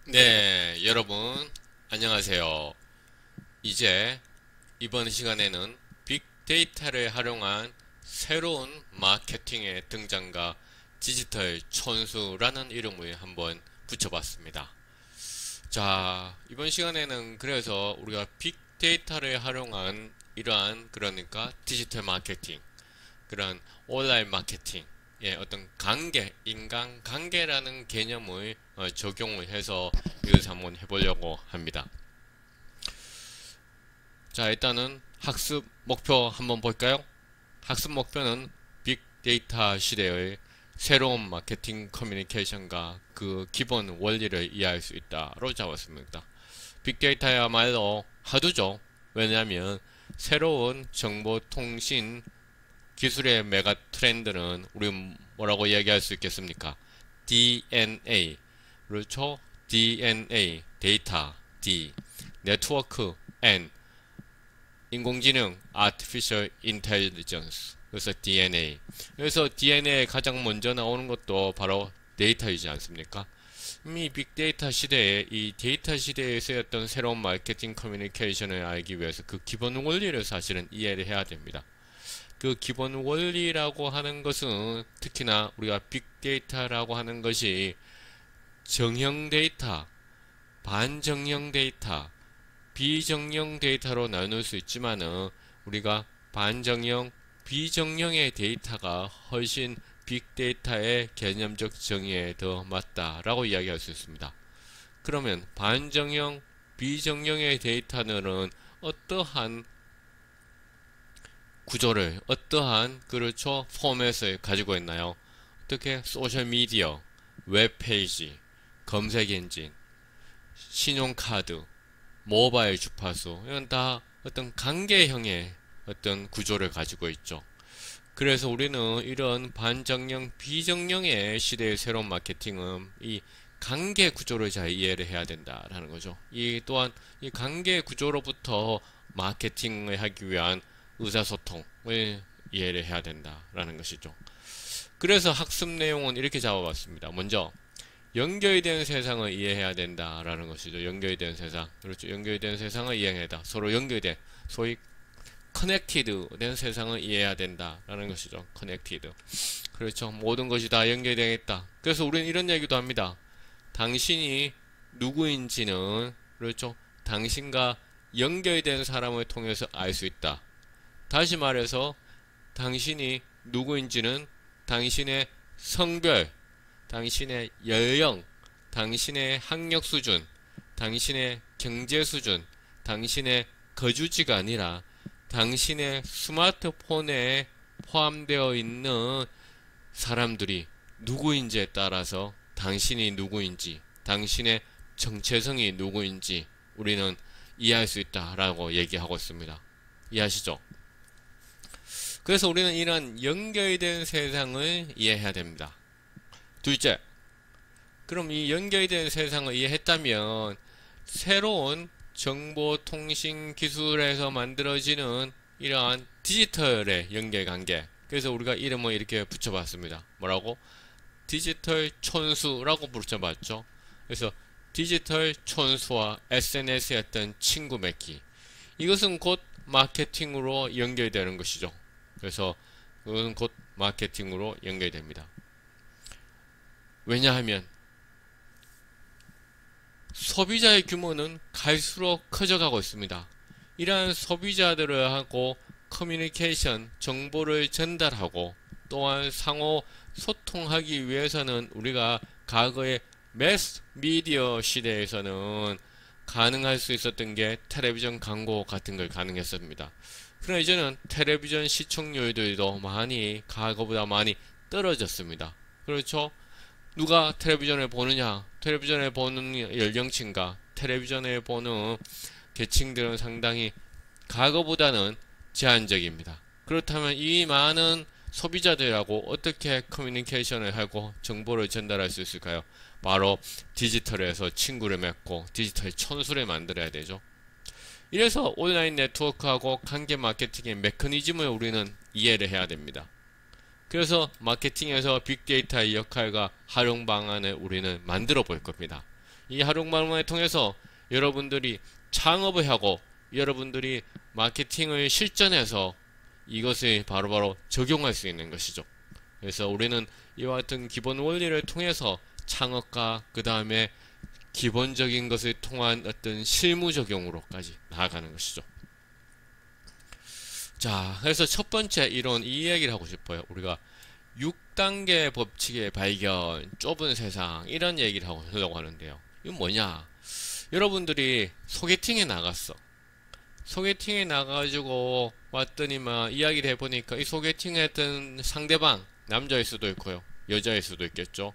네, 여러분, 안녕하세요. 이제 이번 시간에는 빅데이터를 활용한 새로운 마케팅의 등장과 디지털 촌수라는 이름을 한번 붙여봤습니다. 자, 이번 시간에는 그래서 우리가 빅데이터를 활용한 이러한 그러니까 디지털 마케팅, 그런 온라인 마케팅, 예, 어떤 관계, 인간 관계라는 개념을 적용을 해서 이것을 한번 해보려고 합니다. 자, 일단은 학습 목표 한번 볼까요? 학습 목표는 빅데이터 시대의 새로운 마케팅 커뮤니케이션과 그 기본 원리를 이해할 수 있다로 잡았습니다. 빅데이터야말로 하도죠. 왜냐하면 새로운 정보통신 기술의 메가 트렌드는 우리 뭐라고 이야기할 수 있겠습니까? DNA, 그렇죠? DNA, 데이터, D, 네트워크, N, 인공지능, Artificial Intelligence, 그래서 DNA. 그래서 DNA에 가장 먼저 나오는 것도 바로 데이터이지 않습니까? 이 빅데이터 시대에 이 데이터 시대에 쓰였던 새로운 마케팅 커뮤니케이션을 알기 위해서 그 기본 원리를 사실은 이해를 해야 됩니다. 그 기본 원리라고 하는 것은 특히나 우리가 빅데이터라고 하는 것이 정형 데이터, 반정형 데이터, 비정형 데이터로 나눌 수 있지만은 우리가 반정형, 비정형의 데이터가 훨씬 빅데이터의 개념적 정의에 더 맞다라고 이야기할 수 있습니다. 그러면 반정형, 비정형의 데이터는 어떠한 구조를, 어떠한 그렇죠 포맷을 가지고 있나요? 어떻게 소셜미디어, 웹페이지, 검색엔진, 신용카드, 모바일 주파수 이건 다 어떤 관계형의 어떤 구조를 가지고 있죠. 그래서 우리는 이런 반정형, 비정형의 시대의 새로운 마케팅은 이 관계 구조를 잘 이해를 해야 된다라는 거죠. 이 또한 이 관계 구조로부터 마케팅을 하기 위한 의사소통을 이해를 해야 된다라는 것이죠. 그래서 학습 내용은 이렇게 잡아봤습니다. 먼저 연결된 세상을 이해해야 된다라는 것이죠. 연결된 세상. 그렇죠. 연결된 세상을 이해해야 된다. 서로 연결된, 소위 커넥티드 된 세상을 이해해야 된다라는 것이죠. 커넥티드. 그렇죠. 모든 것이 다 연결되어 있다. 그래서 우리는 이런 얘기도 합니다. 당신이 누구인지는 그렇죠. 당신과 연결된 사람을 통해서 알 수 있다. 다시 말해서 당신이 누구인지는 당신의 성별, 당신의 연령, 당신의 학력 수준, 당신의 경제 수준, 당신의 거주지가 아니라 당신의 스마트폰에 포함되어 있는 사람들이 누구인지에 따라서 당신이 누구인지, 당신의 정체성이 누구인지 우리는 이해할 수 있다라고 얘기하고 있습니다. 이해하시죠? 그래서 우리는 이런 연결된 세상을 이해해야 됩니다. 둘째, 그럼 이 연결된 세상을 이해했다면 새로운 정보통신 기술에서 만들어지는 이러한 디지털의 연결관계, 그래서 우리가 이름을 이렇게 붙여봤습니다. 뭐라고? 디지털 촌수라고 붙여봤죠. 그래서 디지털 촌수와 SNS의 어떤 친구 맺기, 이것은 곧 마케팅으로 연결되는 것이죠. 그래서 그것은 곧 마케팅으로 연결됩니다. 왜냐하면 소비자의 규모는 갈수록 커져가고 있습니다. 이러한 소비자들을 하고 커뮤니케이션, 정보를 전달하고 또한 상호 소통하기 위해서는 우리가 과거의 매스 미디어 시대에서는 가능할 수 있었던 게 텔레비전 광고 같은 걸 가능했습니다. 그러나 이제는 텔레비전 시청률들도 많이 과거보다 많이 떨어졌습니다. 그렇죠? 누가 텔레비전을 보느냐? 텔레비전을 보는 연령층과 텔레비전을 보는 계층들은 상당히 과거보다는 제한적입니다. 그렇다면 이 많은 소비자들하고 어떻게 커뮤니케이션을 하고 정보를 전달할 수 있을까요? 바로 디지털에서 친구를 맺고 디지털 촌수를 만들어야 되죠. 이래서 온라인 네트워크하고 관계 마케팅의 메커니즘을 우리는 이해를 해야 됩니다. 그래서 마케팅에서 빅데이터의 역할과 활용 방안을 우리는 만들어 볼 겁니다. 이 한옥마을만을 통해서 여러분들이 창업을 하고 여러분들이 마케팅을 실전해서 이것을 바로바로 적용할 수 있는 것이죠. 그래서 우리는 이와 같은 기본 원리를 통해서 창업과 그 다음에 기본적인 것을 통한 어떤 실무 적용으로까지 나아가는 것이죠. 자, 그래서 첫 번째 이론 이 이야기를 하고 싶어요. 우리가 6단계 법칙의 발견, 좁은 세상 이런 얘기를 하려고 하는데요. 이건 뭐냐? 여러분들이 소개팅에 나갔어. 소개팅에 나가가지고 왔더니만 이야기를 해보니까 이 소개팅했던 상대방 남자일 수도 있고요, 여자일 수도 있겠죠.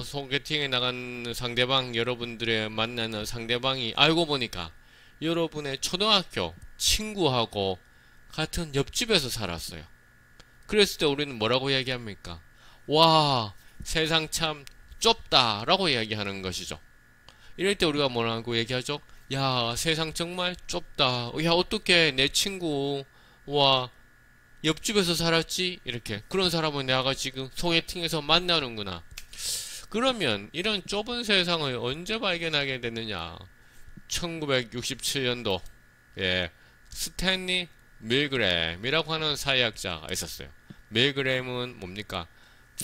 소개팅에 나간 상대방, 여러분들의 만나는 상대방이 알고 보니까 여러분의 초등학교 친구하고 같은 옆집에서 살았어요. 그랬을 때 우리는 뭐라고 이야기합니까? 와, 세상 참 좁다 라고 이야기하는 것이죠. 이럴 때 우리가 뭐라고 얘기하죠? 야, 세상 정말 좁다. 야, 어떻게 내 친구와 옆집에서 살았지? 이렇게. 그런 사람을 내가 지금 소개팅에서 만나는구나. 그러면 이런 좁은 세상을 언제 발견하게 됐느냐? 1967년도 예, 스탠리 밀그램이라고 하는 사회학자가 있었어요. 밀그램은 뭡니까?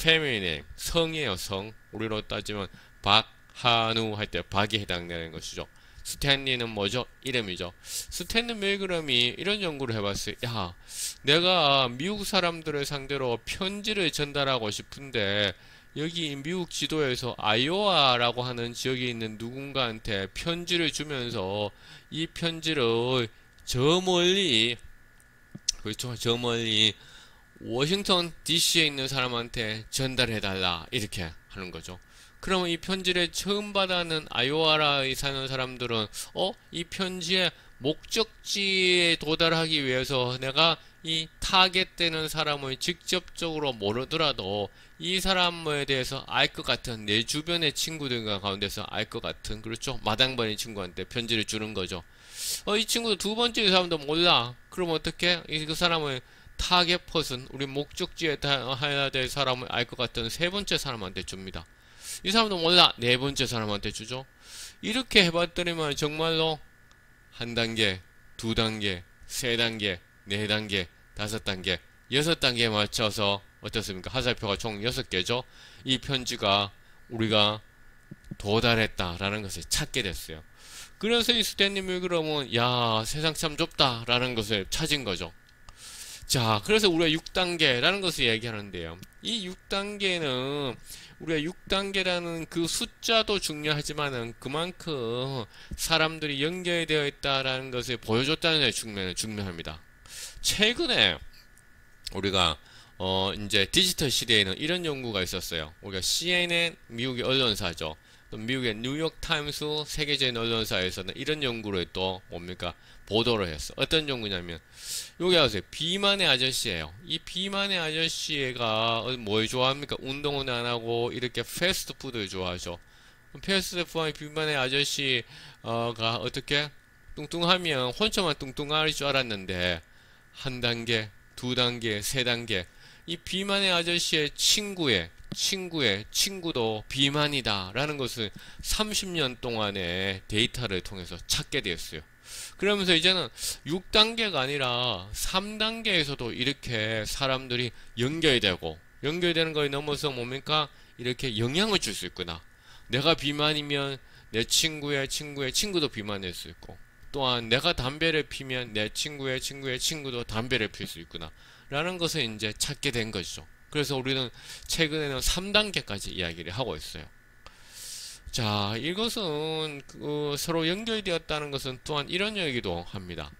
페미니즘, 성이에요, 성. 우리로 따지면 박한우 할 때 박이 해당되는 것이죠. 스탠리는 뭐죠? 이름이죠. 스탠리 밀그램이 이런 연구를 해봤어요. 야, 내가 미국 사람들을 상대로 편지를 전달하고 싶은데 여기 미국 지도에서 아이오와라고 하는 지역에 있는 누군가한테 편지를 주면서 이 편지를 저 멀리, 그렇죠, 저 멀리 워싱턴 DC에 있는 사람한테 전달해달라 이렇게 하는 거죠. 그러면 이 편지를 처음 받아는 아이오와에 사는 사람들은 이 편지의 목적지에 도달하기 위해서 내가 이 타겟되는 사람을 직접적으로 모르더라도 이 사람에 대해서 알 것 같은, 내 주변의 친구들 가운데서 알 것 같은, 그렇죠, 마당발인 친구한테 편지를 주는 거죠. 이 친구도 두 번째 사람도 몰라. 그럼 어떻게 그 사람을 타겟 퍼슨, 우리 목적지에 해야 될 사람을 알 것 같은 세 번째 사람한테 줍니다. 이 사람도 몰라. 네 번째 사람한테 주죠. 이렇게 해봤더니만 정말로 한 단계, 두 단계, 세 단계, 네 단계, 다섯 단계, 여섯 단계에 맞춰서 어떻습니까? 화살표가 총 6개죠. 이 편지가 우리가 도달했다라는 것을 찾게 됐어요. 그래서 이 스탠리 밀그램은 야, 세상 참 좁다라는 것을 찾은 거죠. 자, 그래서 우리가 6단계라는 것을 얘기하는데요. 이 6단계는 우리가 6단계라는 그 숫자도 중요하지만은 그만큼 사람들이 연결되어 있다라는 것을 보여줬다는 측면이 중요합니다. 최근에 우리가 이제 디지털 시대에는 이런 연구가 있었어요. 우리가 CNN, 미국의 언론사죠. 또 미국의 뉴욕 타임스, 세계적인 언론사에서는 이런 연구를 또 뭡니까? 보도를 했어. 어떤 연구냐면 여기 보세요. 비만의 아저씨예요. 이 비만의 아저씨가 뭘 좋아합니까? 운동은 안 하고 이렇게 패스트푸드를 좋아하죠. 패스트푸드 비만의 아저씨가 어떻게 뚱뚱하면 혼자만 뚱뚱할 줄 알았는데 한 단계, 두 단계, 세 단계, 이 비만의 아저씨의 친구도 비만이다 라는 것을 30년 동안의 데이터를 통해서 찾게 되었어요. 그러면서 이제는 6단계가 아니라 3단계에서도 이렇게 사람들이 연결되는 거에 넘어서 뭡니까? 이렇게 영향을 줄 수 있구나. 내가 비만이면 내 친구의 친구도 비만일 수 있고, 또한 내가 담배를 피면 내 친구의 친구도 담배를 필 수 있구나 라는 것을 이제 찾게 된 것이죠. 그래서 우리는 최근에는 3단계까지 이야기를 하고 있어요. 자, 이것은 서로 연결되었다는 것은 또한 이런 얘기도 합니다.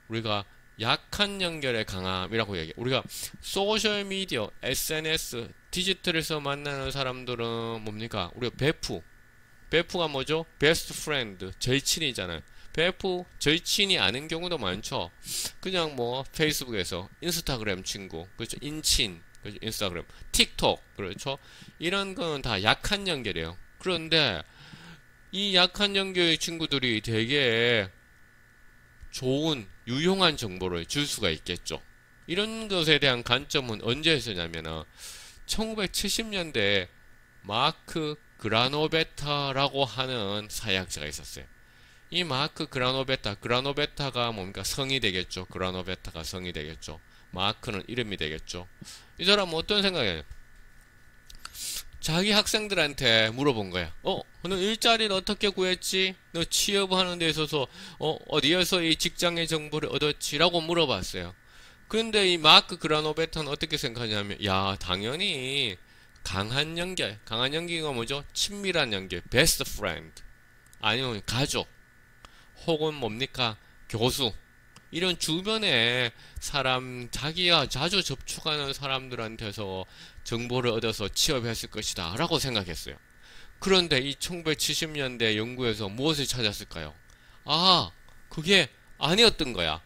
우리가 약한 연결의 강함이라고 얘기해요. 우리가 소셜미디어, SNS, 디지털에서 만나는 사람들은 뭡니까? 우리가 베프가 뭐죠? 베스트 프렌드, 절친이잖아요. 베프, 절친이 아는 경우도 많죠. 그냥 뭐 페이스북에서 인스타그램 친구, 그렇죠? 인친, 그렇죠? 인스타그램, 틱톡, 그렇죠? 이런 건 다 약한 연결이에요. 그런데 이 약한 연결의 친구들이 되게 좋은 유용한 정보를 줄 수가 있겠죠. 이런 것에 대한 관점은 언제 있었냐면 1970년대 마크 그라노베타라고 하는 사회학자가 있었어요. 이 마크 그라노베타가 뭡니까? 성이 되겠죠. 그라노베타가 성이 되겠죠. 마크는 이름이 되겠죠. 이 사람은 어떤 생각이에요? 자기 학생들한테 물어본 거야. 너 일자리를 어떻게 구했지? 너 취업하는 데 있어서 어디에서 이 직장의 정보를 얻었지? 라고 물어봤어요. 그런데 이 마크 그라노베타는 어떻게 생각하냐면, 야, 당연히 강한 연계가 뭐죠? 친밀한 연계, best friend, 아니면 가족, 혹은 뭡니까? 교수, 이런 주변에 자기가 자주 접촉하는 사람들한테서 정보를 얻어서 취업했을 것이다 라고 생각했어요. 그런데 이 1970년대 연구에서 무엇을 찾았을까요? 그게 아니었던 거야.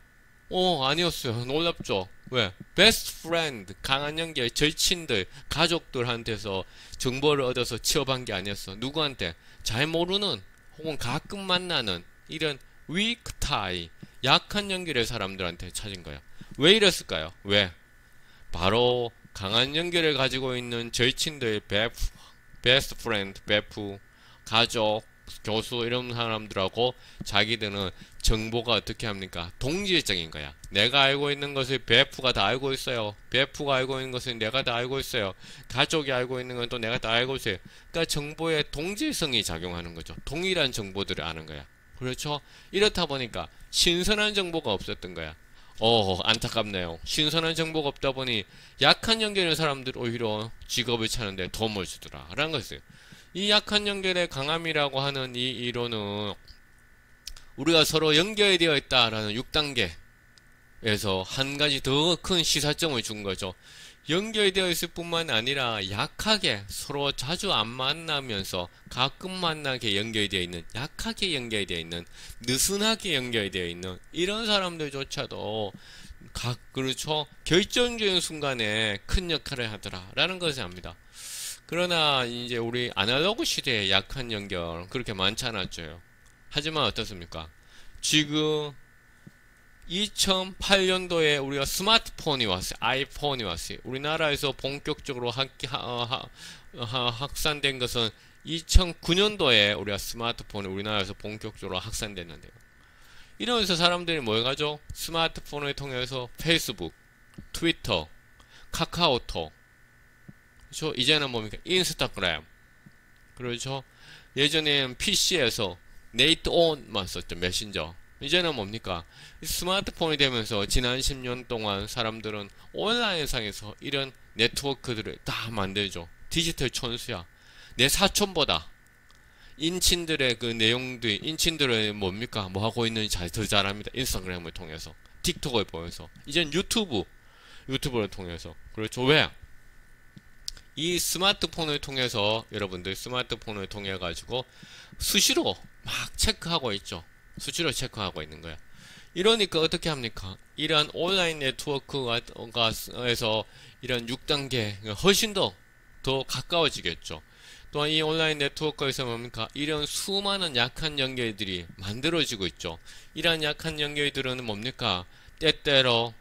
아니었어요. 놀랍죠? 왜? 베스트 프렌드, 강한 연계, 절친들, 가족들한테서 정보를 얻어서 취업한 게 아니었어. 누구한테? 잘 모르는, 혹은 가끔 만나는, 이런 weak tie, 약한 연결의 사람들한테 찾은 거야. 왜 이랬을까요? 왜? 바로 강한 연결을 가지고 있는 절친들, 베스트 프렌드, 베프, 가족, 교수 이런 사람들하고 자기들은 정보가 어떻게 합니까? 동질적인 거야. 내가 알고 있는 것을 베프가 다 알고 있어요. 베프가 알고 있는 것을 내가 다 알고 있어요. 가족이 알고 있는 건 또 내가 다 알고 있어요. 그러니까 정보의 동질성이 작용하는 거죠. 동일한 정보들을 아는 거야. 그렇죠? 이렇다 보니까 신선한 정보가 없었던 거야. 안타깝네요. 신선한 정보가 없다 보니 약한 연결의 사람들 오히려 직업을 찾는데 도움을 주더라 라는 것이에요. 이 약한 연결의 강함이라고 하는 이 이론은 우리가 서로 연결되어 있다라는 6단계에서 한 가지 더 큰 시사점을 준 거죠. 연결되어 있을 뿐만 아니라 약하게 서로 자주 안 만나면서 가끔 만나게 연결되어 있는, 약하게 연결되어 있는, 느슨하게 연결되어 있는 이런 사람들조차도 그렇죠, 결정적인 순간에 큰 역할을 하더라라는 것을 압니다. 그러나 이제 우리 아날로그 시대의 약한 연결 그렇게 많지 않았죠. 하지만 어떻습니까? 지금 2008년도에 우리가 스마트폰이 왔어요. 아이폰이 왔어요. 우리나라에서 본격적으로 확산된 것은 2009년도에 우리가 스마트폰이 우리나라에서 본격적으로 확산됐는데요. 이러면서 사람들이 뭘 가죠? 스마트폰을 통해서 페이스북, 트위터, 카카오톡, 그렇죠? 이제는 뭡니까? 인스타그램, 그렇죠? 예전에는 PC에서 네이트온만 썼죠. 메신저. 이제는 뭡니까? 스마트폰이 되면서 지난 10년 동안 사람들은 온라인상에서 이런 네트워크들을 다 만들죠. 디지털 촌수야. 내 사촌보다 인친들의 그 내용들, 인친들은 뭡니까? 뭐 하고 있는지 더 잘 압니다. 인스타그램을 통해서, 틱톡을 보면서, 이젠 유튜브를 통해서. 그렇죠. 왜? 이 스마트폰을 통해서, 여러분들 스마트폰을 통해 가지고 수시로 막 체크하고 있죠. 수시로 체크하고 있는 거야. 이러니까 어떻게 합니까? 이러한 온라인 네트워크에서 이런 6단계 훨씬 더 가까워지겠죠. 또한 이 온라인 네트워크에서 뭡니까? 이런 수많은 약한 연결들이 만들어지고 있죠. 이러한 약한 연결들은 뭡니까? 때때로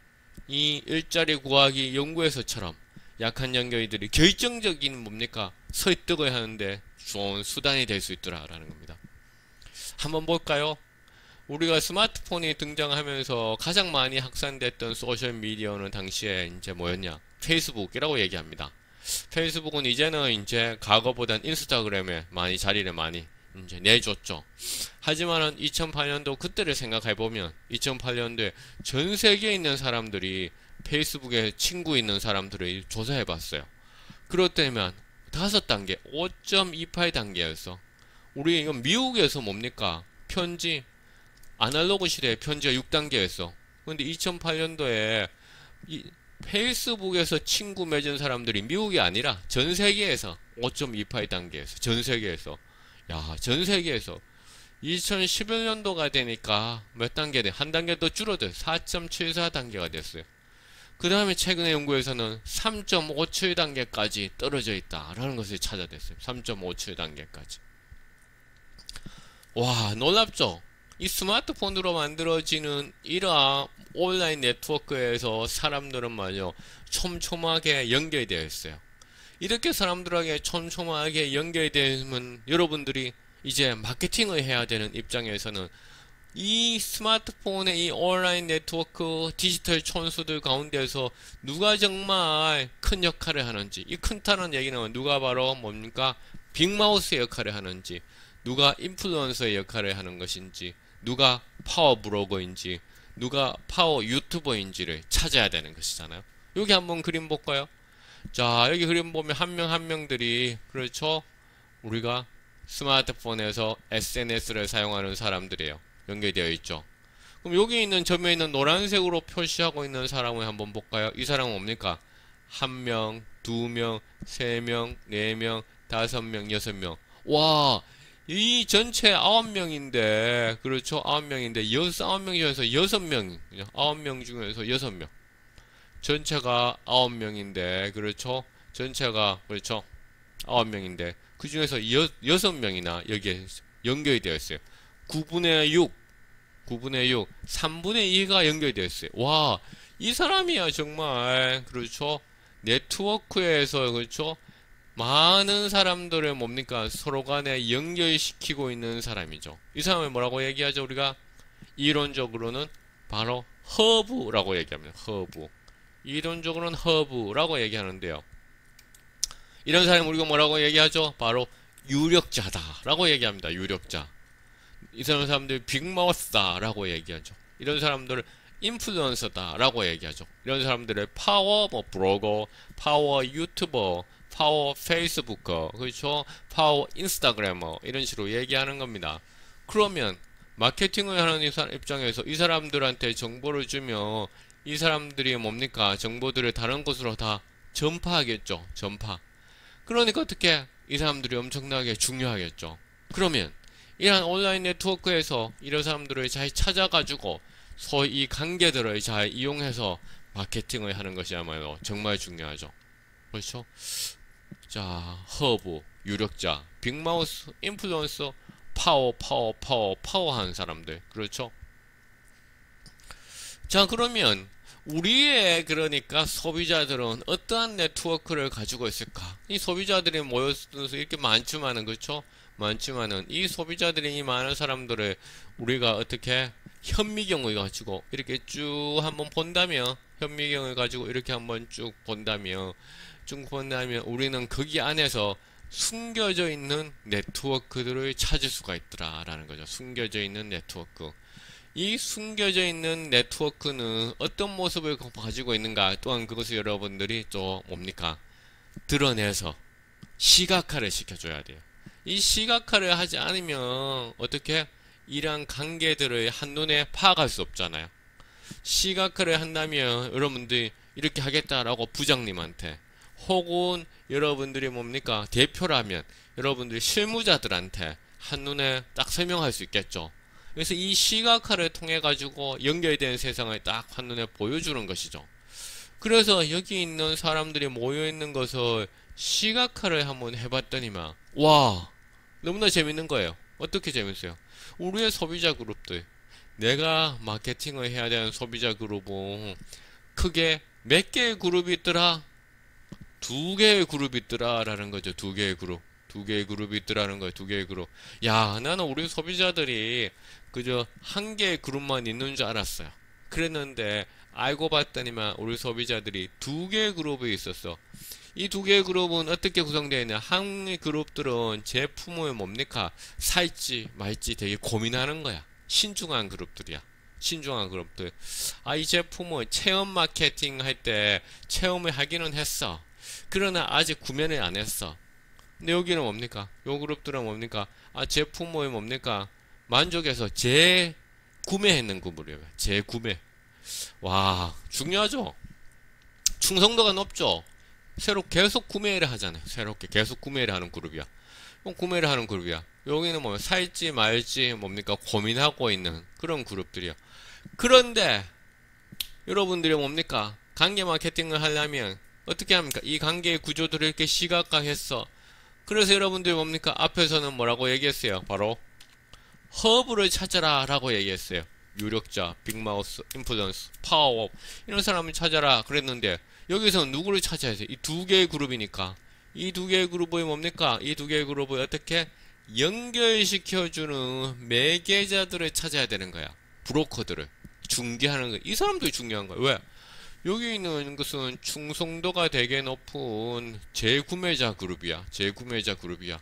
이 일자리 구하기 연구에서처럼 약한 연결들이 결정적인 뭡니까? 설득을 하는데 좋은 수단이 될 수 있더라라는 겁니다. 한번 볼까요? 우리가 스마트폰이 등장하면서 가장 많이 확산됐던 소셜미디어는 당시에 이제 뭐였냐? 페이스북이라고 얘기합니다. 페이스북은 이제는 이제 과거보단 인스타그램에 자리를 많이 이제 내줬죠. 하지만은 2008년도 그때를 생각해보면 2008년도에 전 세계에 있는 사람들이 페이스북에 친구 있는 사람들을 조사해봤어요. 그렇다면 5단계, 5.28단계였어. 우리 이건 미국에서 뭡니까? 편지, 아날로그 시대의 편지가 6단계였어. 근데 2008년도에 페이스북에서 친구 맺은 사람들이 미국이 아니라 전 세계에서 5.28단계에서 전 세계에서 전 세계에서 2011년도가 되니까 몇 단계 돼? 한 단계 더 줄어들 4.74단계가 됐어요. 그 다음에 최근의 연구에서는 3.57단계까지 떨어져 있다라는 것을 찾아냈어요. 3.57단계까지. 와, 놀랍죠? 이 스마트폰으로 만들어지는 이러한 온라인 네트워크에서 사람들은 말이요, 촘촘하게 연결되어 있어요. 이렇게 사람들에게 촘촘하게 연결되면 여러분들이 이제 마케팅을 해야 되는 입장에서는 이 스마트폰의 이 온라인 네트워크 디지털 촌수들 가운데서 누가 정말 큰 역할을 하는지, 이 큰다는 얘기는 누가 바로 뭡니까? 빅마우스의 역할을 하는지, 누가 인플루언서의 역할을 하는 것인지, 누가 파워 브로거인지, 누가 파워 유튜버인지를 찾아야 되는 것이잖아요. 여기 한번 그림 볼까요? 자, 여기 그림 보면 한 명 한 명들이, 그렇죠? 우리가 스마트폰에서 SNS를 사용하는 사람들이에요. 연결되어 있죠. 그럼 여기 있는 점에 있는 노란색으로 표시하고 있는 사람을 한번 볼까요? 이 사람은 뭡니까? 한 명, 두 명, 세 명, 네 명, 다섯 명, 여섯 명. 와, 이 전체 9명인데, 그렇죠? 9명인데, 9명 중에서 6명, 9명 중에서 6명. 전체가 9명인데, 그렇죠? 전체가, 그렇죠? 9명인데, 그 중에서 6명이나 여기에 연결이 되어 있어요. 9분의 6, 9분의 6, 3분의 2가 연결되어 있어요. 와, 이 사람이야, 정말. 그렇죠? 네트워크에서, 그렇죠? 많은 사람들을 뭡니까? 서로 간에 연결시키고 있는 사람이죠. 이 사람을 뭐라고 얘기하죠? 우리가 이론적으로는 바로 허브라고 얘기합니다. 허브. 이론적으로는 허브라고 얘기하는데요. 이런 사람 우리가 뭐라고 얘기하죠? 바로 유력자다라고 얘기합니다. 유력자. 이 사람들을 빅마우스다라고 얘기하죠. 이런 사람들을 인플루언서다라고 얘기하죠. 이런 사람들을 파워 브로거, 파워 유튜버, 파워 페이스부커, 그렇죠? 파워 인스타그래머 이런 식으로 얘기하는 겁니다. 그러면 마케팅을 하는 입장에서 이 사람들한테 정보를 주면 이 사람들이 뭡니까? 정보들을 다른 곳으로 다 전파하겠죠. 전파. 그러니까 어떻게 이 사람들이 엄청나게 중요하겠죠. 그러면 이러한 온라인 네트워크에서 이런 사람들을 잘 찾아가지고 소위 이 관계들을 잘 이용해서 마케팅을 하는 것이야말로 정말 중요하죠. 그렇죠? 자, 허브, 유력자, 빅마우스, 인플루언서, 파워 하는 사람들. 그렇죠? 자, 그러면 우리의 그러니까 소비자들은 어떠한 네트워크를 가지고 있을까? 이 소비자들이 모여서 이렇게 많지만은, 그렇죠? 많지만은 이 소비자들이 이 많은 사람들을 우리가 어떻게 현미경을 가지고 이렇게 쭉 한번 본다면, 현미경을 가지고 이렇게 한번 쭉 본다면 우리는 거기 안에서 숨겨져 있는 네트워크들을 찾을 수가 있더라라는 거죠. 숨겨져 있는 네트워크. 이 숨겨져 있는 네트워크는 어떤 모습을 가지고 있는가, 또한 그것을 여러분들이 또 뭡니까? 드러내서 시각화를 시켜줘야 돼요. 이 시각화를 하지 않으면 어떻게 이러한 관계들을 한눈에 파악할 수 없잖아요. 시각화를 한다면 여러분들이 이렇게 하겠다라고 부장님한테, 혹은 여러분들이 뭡니까? 대표라면 여러분들이 실무자들한테 한눈에 딱 설명할 수 있겠죠. 그래서 이 시각화를 통해 가지고 연결된 세상을 딱 한눈에 보여주는 것이죠. 그래서 여기 있는 사람들이 모여있는 것을 시각화를 한번 해봤더니만, 와, 너무나 재밌는 거예요. 어떻게 재밌어요? 우리의 소비자 그룹들, 내가 마케팅을 해야 되는 소비자 그룹은 크게 몇 개의 그룹이 있더라? 2개의 그룹이 있더라 라는 거죠. 2개의 그룹. 2개의 그룹이 있더라는 거예요. 2개의 그룹. 야, 나는 우리 소비자들이 그저 1개의 그룹만 있는 줄 알았어요. 그랬는데 알고 봤더니만 우리 소비자들이 2개의 그룹이 있었어. 이 2개의 그룹은 어떻게 구성되어 있냐? 한 그룹들은 제품을 뭡니까? 살지 말지 되게 고민하는 거야. 신중한 그룹들이야. 신중한 그룹들. 아, 이 제품을 체험 마케팅 할 때 체험을 하기는 했어. 그러나 아직 구매를 안 했어. 근데 여기는 뭡니까? 요 그룹들은 뭡니까? 아, 제품을 뭡니까? 만족해서 재구매했는 그룹이에요. 재구매. 와, 중요하죠? 충성도가 높죠? 새로 계속 구매를 하잖아요. 새롭게 계속 구매를 하는 그룹이야. 구매를 하는 그룹이야. 여기는 뭐 살지 말지 뭡니까? 고민하고 있는 그런 그룹들이야. 그런데 여러분들이 뭡니까? 관계 마케팅을 하려면 어떻게 합니까? 이 관계의 구조들을 이렇게 시각화했어. 그래서 여러분들이 뭡니까? 앞에서는 뭐라고 얘기했어요? 바로 허브를 찾아라 라고 얘기했어요. 유력자, 빅마우스, 인플루언스, 파워업 이런 사람을 찾아라 그랬는데 여기서는 누구를 찾아야 돼? 이 2개의 그룹이니까 이 두 개의 그룹이 뭡니까? 이 두 개의 그룹을 어떻게 연결시켜주는 매개자들을 찾아야 되는 거야. 브로커들을 중개하는 거. 이 사람들이 중요한 거야. 왜? 여기 있는 것은 충성도가 되게 높은 재구매자 그룹이야. 재구매자 그룹이야.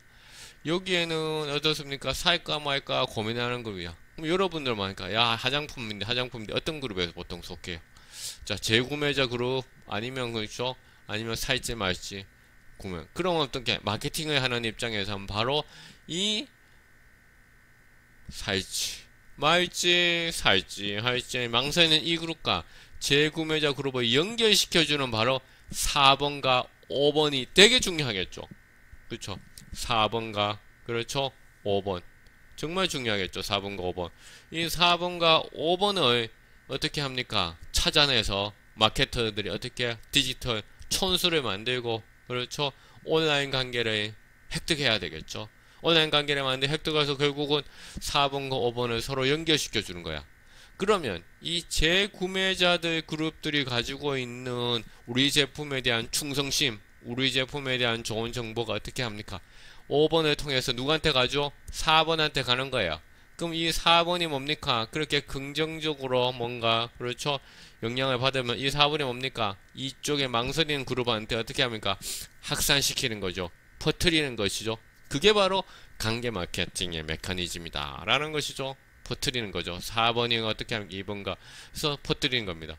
여기에는 어떻습니까? 살까 말까 고민하는 그룹이야. 그럼 여러분들 말까? 야, 화장품인데 어떤 그룹에서 보통 속해요? 자, 재구매자 그룹 아니면 그렇죠? 아니면 살지 말지 구매. 그럼 어떻게 마케팅을 하는 입장에서는 바로 이 살지 말지 살지 할지 망설이는 이 그룹과 재구매자 그룹을 연결시켜주는 바로 4번과 5번이 되게 중요하겠죠. 그렇죠? 4번과 그렇죠? 5번 정말 중요하겠죠. 4번과 5번 이 4번과 5번을 어떻게 합니까? 찾아내서 마케터들이 어떻게 디지털 촌수를 만들고 그렇죠? 온라인 관계를 획득해야 되겠죠. 온라인 관계를 만들 획득해서 결국은 4번과 5번을 서로 연결시켜 주는 거야. 그러면 이 재구매자들 그룹들이 가지고 있는 우리 제품에 대한 충성심, 우리 제품에 대한 좋은 정보가 어떻게 합니까? 5번을 통해서 누구한테 가죠? 4번한테 가는 거예요. 그럼 이 4번이 뭡니까? 그렇게 긍정적으로 뭔가 그렇죠? 영향을 받으면 이 4번이 뭡니까? 이쪽에 망설이는 그룹한테 어떻게 합니까? 확산시키는 거죠. 퍼뜨리는 것이죠. 그게 바로 관계 마케팅의 메커니즘이다 라는 것이죠. 퍼뜨리는 거죠. 4번이 어떻게 하면 2번가 해서 퍼뜨리는 겁니다.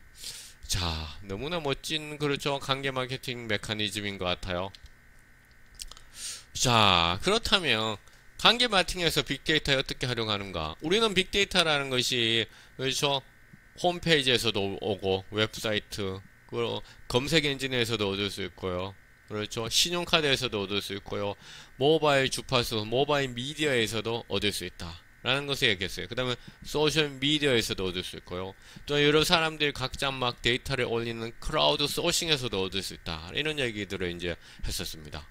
자, 너무나 멋진 그렇죠. 관계 마케팅 메커니즘인 것 같아요. 자, 그렇다면 관계 마케팅에서 빅데이터에 어떻게 활용하는가? 우리는 빅데이터라는 것이 그렇죠. 홈페이지에서도 오고 웹사이트 그리고 검색 엔진에서도 얻을 수 있고요. 그렇죠. 신용카드에서도 얻을 수 있고요. 모바일 주파수, 모바일 미디어에서도 얻을 수 있다. 라는 것을 얘기했어요. 그 다음에 소셜 미디어에서도 얻을 수 있고요. 또 여러 사람들이 각자 막 데이터를 올리는 크라우드 소싱에서도 얻을 수 있다. 이런 얘기들을 이제 했었습니다.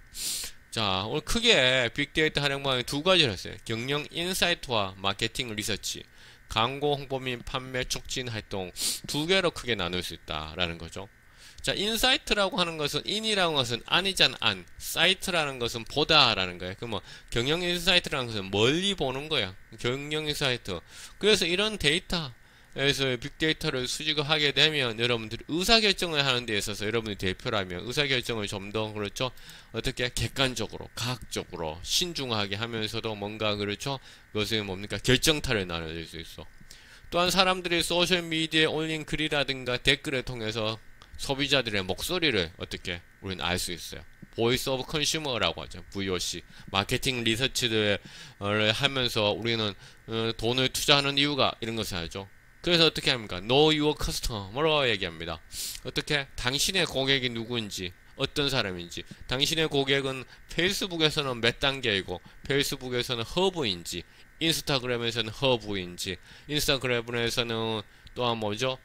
자, 오늘 크게 빅데이터 활용 방향 두 가지를 했어요. 경영 인사이트와 마케팅 리서치. 광고 홍보 및 판매 촉진 활동 두 개로 크게 나눌 수 있다라는 거죠. 자, 인사이트라고 하는 것은 인이라는 것은 아니잖아 안. 사이트라는 것은 보다라는 거예요. 그럼 뭐 경영 인사이트라는 것은 멀리 보는 거야. 경영 인사이트. 그래서 이런 데이터에서 빅데이터를 수집을 하게 되면 여러분들이 의사결정을 하는 데 있어서 여러분이 대표라면 의사결정을 좀 더 그렇죠. 어떻게 객관적으로, 과학적으로 신중하게 하면서도 뭔가 그렇죠. 그것은 뭡니까? 결정타를 나눠줄 수 있어. 또한 사람들이 소셜미디어에 올린 글이라든가 댓글을 통해서 소비자들의 목소리를 어떻게 우리는 알 수 있어요. 보이스 오브 컨슈머라고 하죠. VOC. 마케팅 리서치를 하면서 우리는 돈을 투자하는 이유가 이런 것을 알죠. 그래서 어떻게 합니까? Know your customer 뭐라고 얘기합니다. 어떻게 당신의 고객이 누구인지 어떤 사람인지 당신의 고객은 페이스북에서는 몇 단계이고 페이스북에서는 허브인지 인스타그램에서는 허브인지 인스타그램에서는 또한 뭐죠?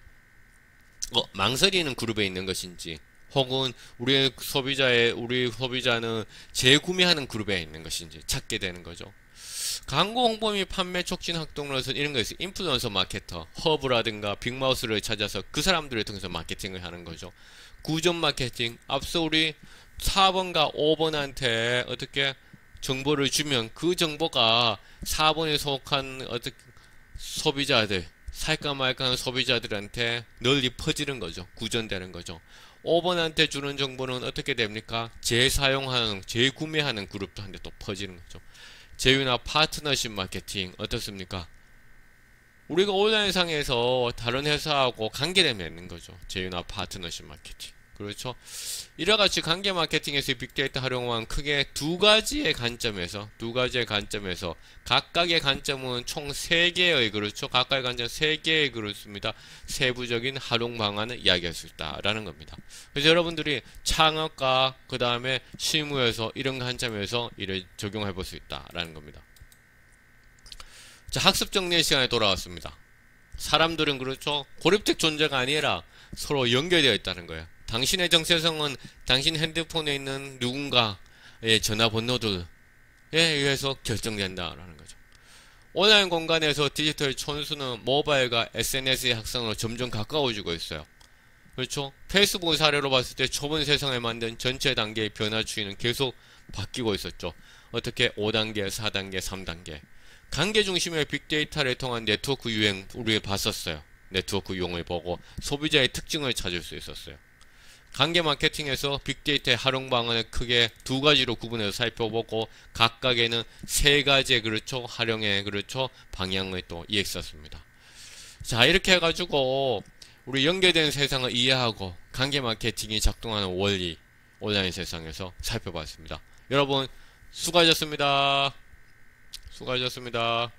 망설이는 그룹에 있는 것인지 혹은 우리 소비자는 재구매하는 그룹에 있는 것인지 찾게 되는 거죠. 광고 홍보 및 판매 촉진 활동으로서는 이런 거 있어요. 인플루언서 마케터, 허브라든가 빅마우스를 찾아서 그 사람들을 통해서 마케팅을 하는 거죠. 구전 마케팅, 앞서 우리 4번과 5번한테 어떻게 정보를 주면 그 정보가 4번에 속한 어떻게 소비자들 살까 말까 하는 소비자들한테 널리 퍼지는 거죠. 구전되는 거죠. 5번한테 주는 정보는 어떻게 됩니까? 재사용하는, 재구매하는 그룹들한테 또 퍼지는 거죠. 제휴나 파트너십 마케팅 어떻습니까? 우리가 온라인상에서 다른 회사하고 관계를 맺는 거죠. 제휴나 파트너십 마케팅. 그렇죠? 이와같이 관계 마케팅에서 빅데이터 활용은 크게 두 가지의 관점에서 각각의 관점은 총 3개의 그렇죠? 각각의 관점 3개의 그렇습니다. 세부적인 활용 방안을 이야기할 수 있다라는 겁니다. 그래서 여러분들이 창업과 그 다음에 실무에서 이런 관점에서 이를 적용해 볼 수 있다라는 겁니다. 자, 학습 정리의 시간에 돌아왔습니다. 사람들은 그렇죠? 고립적 존재가 아니라 서로 연결되어 있다는 거예요. 당신의 정체성은 당신 핸드폰에 있는 누군가의 전화번호들에 의해서 결정된다라는 거죠. 온라인 공간에서 디지털 촌수는 모바일과 SNS의 확산으로 점점 가까워지고 있어요. 그렇죠? 페이스북 사례로 봤을 때 좁은 세상을 만든 전체 단계의 변화 추이는 계속 바뀌고 있었죠. 어떻게 5단계, 4단계, 3단계. 관계 중심의 빅데이터를 통한 네트워크 유행 우리가 봤었어요. 네트워크 유형을 보고 소비자의 특징을 찾을 수 있었어요. 관계 마케팅에서 빅데이터의 활용 방안을 크게 두 가지로 구분해서 살펴보고 각각에는 세 가지의 그렇죠 활용의 그렇죠 방향을 또 이해했었습니다. 자, 이렇게 해가지고 우리 연계된 세상을 이해하고 관계 마케팅이 작동하는 원리 온라인 세상에서 살펴봤습니다. 여러분 수고하셨습니다. 수고하셨습니다.